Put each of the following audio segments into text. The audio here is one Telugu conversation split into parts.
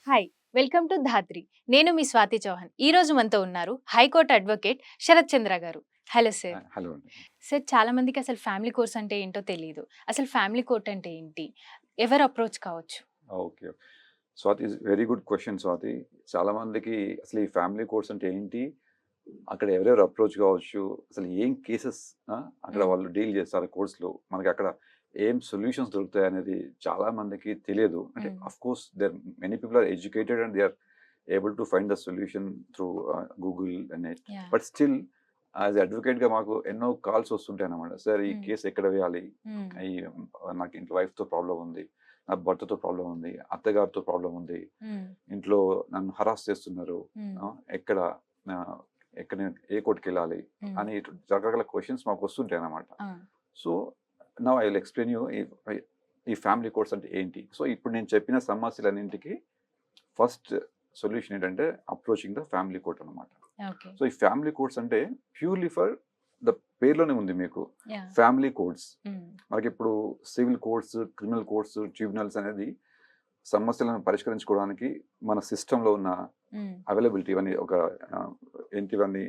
హాయ్, వెల్కమ్ టు ధాత్రి. నేను మీ స్వాతి చౌహాన్. ఈ రోజు మనతో ఉన్నారు హైకోర్టు అడ్వకేట్ శరత్ చంద్ర గారు. Hello sir. హలో అండి. సార్, చాలా మందికి అసలు ఫ్యామిలీ కోర్స్ అంటే ఏంటో తెలియదు. అసలు ఫ్యామిలీ కోర్ట్ అంటే ఏంటి? ఎవరు అప్రోచ్ కావచ్చు? Okay. Swathi is very good question Swathi. చాలామందికి అసలు ఈ ఫ్యామిలీ కోర్ట్స్ అంటే ఏంటి? అక్కడ ఎవరెవరు అప్రోచ్ కావచ్చు? అసలు ఏం కేసెస్ అక్కడ హ్మ్. వాళ్ళు డీల్ చేస్తారు కోర్ట్స్‌లో? మనకి అక్కడ ఏం సొల్యూషన్స్ దొరుకుతాయనేది చాలా మందికి తెలియదు. అంటే hmm. Of course many people are educated and they are able to find the solution through Google and net. Yeah! But still as అడ్వకేట్‌గా మాకు ఎన్నో కాల్స్ వస్తుంటాయన్నమాట. సార్ ఈ హ్మ్. కేస్ ఎక్కడ వేయాలి? హ్మ్. ఈ నాకు ఇంట్లో వైఫ్‌తో ప్రాబ్లమ్ ఉంది. నా భర్తతో ప్రాబ్లమ్ ఉంది. అత్తగారితో ప్రాబ్లమ్ ఉంది. హ్మ్. ఇంట్లో నన్ను హరాస్ చేస్తున్నారు. హ్మ్. ఎక్కడ ఆహ్, ఎక్కడ నేను ఏ కోర్ట్‌కెళ్ళాలి? హ్మ్. అని రకరకాల క్వెషన్స్ మాకు వస్తుంటాయన్నమాట. ఆ! So, now I will explain you ఈ ఫ్యామిలీ కోర్ట్స్ అంటే ఏంటి? సో, ఇప్పుడు నేను చెప్పిన సమస్యలన్నింటికి ఫస్ట్ సొల్యూషన్ ఏంటంటే అప్రోచింగ్ ద ఫ్యామిలీ కోర్ట్ అన్నమాట. ఓకే. సో, ఈ ఫ్యామిలీ కోర్ట్స్ అంటే ప్యూర్‌లీ ఫర్ ద పేరులోనే ఉంది మీకు. యాహ్! Family courts. హ్మ్. మనకిప్పుడు civil courts, criminal courts, tribunals అనేది సమస్యలను పరిష్కరించుకోవడానికి మన సిస్టమ్‌లో ఉన్న హ్మ్. అవైలబిలిటీ ఇవన్నీ ఒక ఆహ్, ఏంటివన్నీ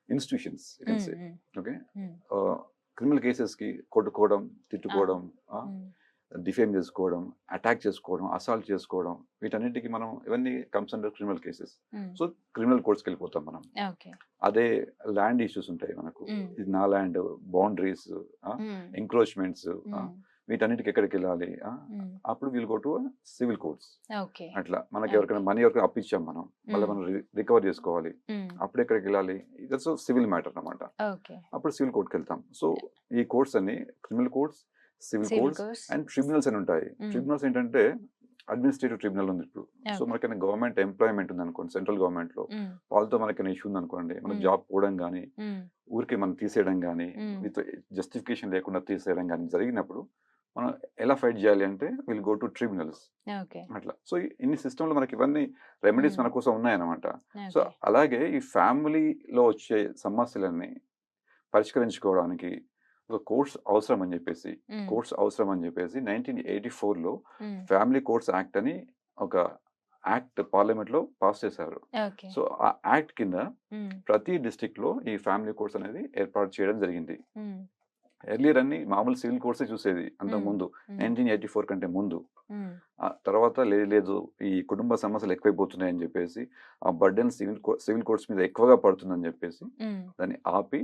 ఇన్‌స్టిట్యూషన్స్ యూ కెన్ హ్మ్. సే. హ్మ్. ఓకే. హ్మ్. ఆహ్, క్రిమినల్ కేసెస్‌కి కొట్టుకోవడం, ఆ! తిట్టుకోవడం, ఆహ్, హ్మ్. డిఫేమ్ చేసుకోవడం, అటాక్ చేసుకోవడం, అసాల్ట్ చేసుకోవడం వీటన్నిటికి మనం ఇవన్నీ కమ్స్ అండర్ క్రిమినల్ కేసెస్. హ్మ్. సో, క్రిమినల్ కోర్ట్స్‌కెళ్ళిపోతాం మనం. ఓకే. అదే ల్యాండ్ ఇష్యూస్ ఉంటాయి మనకు. హ్మ్. ఇది నా ల్యాండ్, బౌండరీస్, హ్మ్. ఎంక్రోచ్‌మెంట్స్, హ్మ్. వీటన్నిటికి ఎక్కడికెళ్ళాలి? హ్మ్. అప్పుడు will go to civil courts. Okay. అట్లా. ఓకే. మనకెవరికైనా మనీ ఎవరికైనా అప్పిచ్చాం మనం. మళ్ళీ హ్మ్. మనం రికవర్ జేసుకోవాలి. హ్మ్. అప్పుడెక్కడికెళ్ళాలి? ఇట్స్ సివిల్ మ్యాటర్ అన్నమాట. ఓకే. అప్పుడు సివిల్ కోర్ట్‌కెళ్తాం. సో, ఈ కోర్ట్స్ అన్ని criminal courts, civil civil courts course. And tribunals అని ఉంటాయి. హ్మ్. ట్రిబ్యునల్స్ ఏంటంటే అడ్మినిస్ట్రేటివ్ ట్రిబ్యునల్ ఉంది ఇప్పుడు. So, okay. మనకేమైనా గవర్నమెంట్ ఎంప్లాయ్‌మెంట్ ఉందనుకోండి సెంట్రల్ గవర్నమెంట్‌లో. హ్మ్. వాళ్ళతో మనకేమైనా ఇష్యూ ఉందనుకోండి. మన హ్మ్. జాబ్ పోవడం గానీ, హ్మ్. ఊరికే మనం తీసేయడం గానీ, హ్మ్. విత్ జస్టిఫికేషన్ లేకుండా తీసేయడం గానీ జరిగినప్పుడు, మనం ఎలా ఫైట్ జేయాలి అంటే will go to tribunals. Okay. అట్లా. సో, ఇన్ని సిస్టమ్‌లో మనకి ఇవన్నీ రెమెడీస్ హ్మ్. మన కోసం ఉన్నాయన్నమాట. So, okay. అలాగే ఈ ఫ్యామిలీలో వచ్చే సమస్యలన్నీ పరిష్కరించుకోవడానికి ఒక హ్మ్. కోర్ట్స్ అవసరం అని చెప్పేసి 1984లో హ్మ్. ఫ్యామిలీ కోర్ట్స్ యాక్ట్ అని ఒక యాక్ట్ పార్లమెంట్‌లో పాస్ చేశారు. ఓకే. సో, ఆ యాక్ట్ కింద హ్మ్. ప్రతి డిస్ట్రిక్ట్‌లో ఈ ఫ్యామిలీ కోర్ట్స్ అనేది ఏర్పాటు చేయడం జరిగింది. హ్మ్. ఎర్లియర్ అన్ని మామూలు సివిల్ కోర్ట్సే చూసేది హ్మ్. అంతకుముందు. హ్మ్. 1984 కంటే ముందు. హ్మ్. ఆ తర్వాత లేదు లేదు ఈ కుటుంబ సమస్యలు ఎక్కువైపోతున్నాయని జెప్పేసి, ఆ బర్డెన్ సివిల్ కోర్ట్స్ మీద ఎక్కువగా పడుతుందని జెప్పేసి, హ్మ్. దాన్ని ఆపి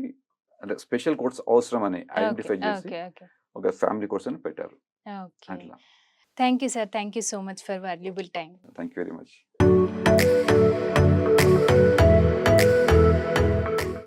అంటే స్పెషల్ కోర్ట్స్ అవసరమని ఓకే. ఐడెంటిఫై జేసి, ఓకే. ఓకే. ఒక ఫ్యామిలీ కోర్ట్స్ అని పెట్టారు. ఓకే. అట్లా. Thank you sir. Thank you so much for valuable time. Thank you very much.